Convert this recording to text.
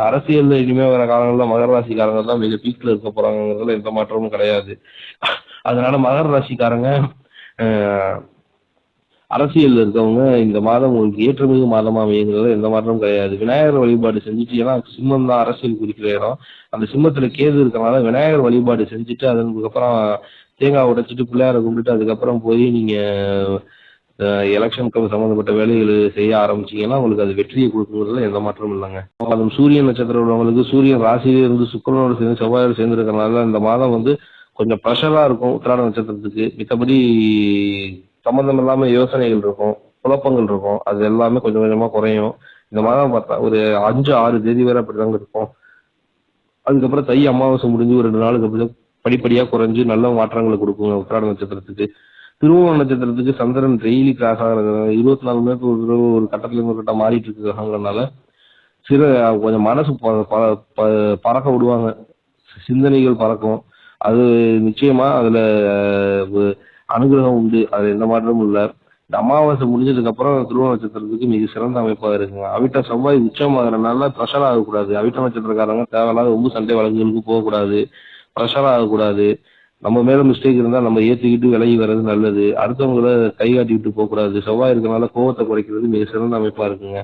அரசியல்ல இனிமே வர காலங்கள்ல மகர ராசிக்காரங்க தான் மிக பீக்ல இருக்க போறாங்கிறதுல எந்த மாற்றமும் கிடையாது. அதனால மகர ராசிக்காரங்க அரசியல்ல இருக்கவங்க இந்த மாதம் உங்களுக்கு ஏற்றமிகு மாதமா அமையுங்கிறதுல எந்த மாற்றமும் கிடையாது. விநாயகர் வழிபாடு செஞ்சுட்டு, ஏன்னா சிம்மம் தான் அரசியல் குறிக்கிற இடம். அந்த சிம்மத்துல கேது இருக்கனால விநாயகர் வழிபாடு செஞ்சுட்டு அதுக்கப்புறம் தேங்காய் உடைச்சிட்டு பிள்ளையார கும்பிட்டு அதுக்கப்புறம் போய் நீங்க எலெக்ஷனுக்கு சம்மந்தப்பட்ட வேலைகள் செய்ய ஆரம்பிச்சீங்கன்னா உங்களுக்கு அது வெற்றியை கொடுக்குங்கிறதுல எந்த மாற்றமும் இல்லைங்க. அதுவும் சூரியன் நட்சத்திரம் உள்ளவங்களுக்கு சூரியன் ராசியிலே இருந்து சுக்கிரனோடு சேர்ந்து செவ்வாயோடு சேர்ந்து இருக்கிறனால இந்த மாதம் கொஞ்சம் ப்ரெஷரா இருக்கும் உத்திராட நட்சத்திரத்துக்கு. மித்தபடி சம்மந்தம் இல்லாம யோசனைகள் இருக்கும், குழப்பங்கள் இருக்கும். அது எல்லாமே கொஞ்சம் கொஞ்சமா குறையும். இந்த மாதம் பார்த்தா ஒரு 5-6 தேதி வரை அப்படிதாங்க இருக்கும். அதுக்கப்புறம் தை அமாவாசை முடிஞ்சு ஒரு 2 நாளுக்கு அப்புறம் படிப்படியா குறைஞ்சு நல்ல மாற்றங்களை கொடுக்குங்க உத்திராட நட்சத்திரத்துக்கு. திருவோண நட்சத்திரத்துக்கு சந்திரன் டெய்லி கிராஸ் ஆகிறது 24 மணி நேரத்துக்கு ஒரு தடவை ஒரு கட்டத்துல இருந்து ஒரு கட்டம் மாறிட்டு இருக்கிறதுனால சில கொஞ்சம் மனசு பறக்க விடுவாங்க, சிந்தனைகள் பறக்கும். அது நிச்சயமா அதுல அனுகிரகம் உண்டு, அது எந்த மாற்றமும் இல்லை. இந்த அமாவாசை முடிஞ்சதுக்கு அப்புறம் திருவோண நட்சத்திரத்துக்கு மிக சிறந்த அமைப்பா இருக்குங்க. அவிட்ட செவ்வாய் உச்சமாகறதுனால ப்ரெஷர் ஆகக்கூடாது. அவிட்ட நட்சத்திரக்காரங்க தேவையில்லாத ரொம்ப சண்டை வழக்குகளுக்கு போகக்கூடாது, ப்ரெஷர் ஆகக்கூடாது. நம்ம மேல மிஸ்டேக் இருந்தா நம்ம ஏத்துக்கிட்டு விலகி வர்றது நல்லது. அடுத்தவங்கள கை காட்டி விட்டு போகக்கூடாது. செவ்வாய் இருக்கனால கோவத்தை குறைக்கிறது மிக சிறந்த அமைப்பா இருக்குங்க.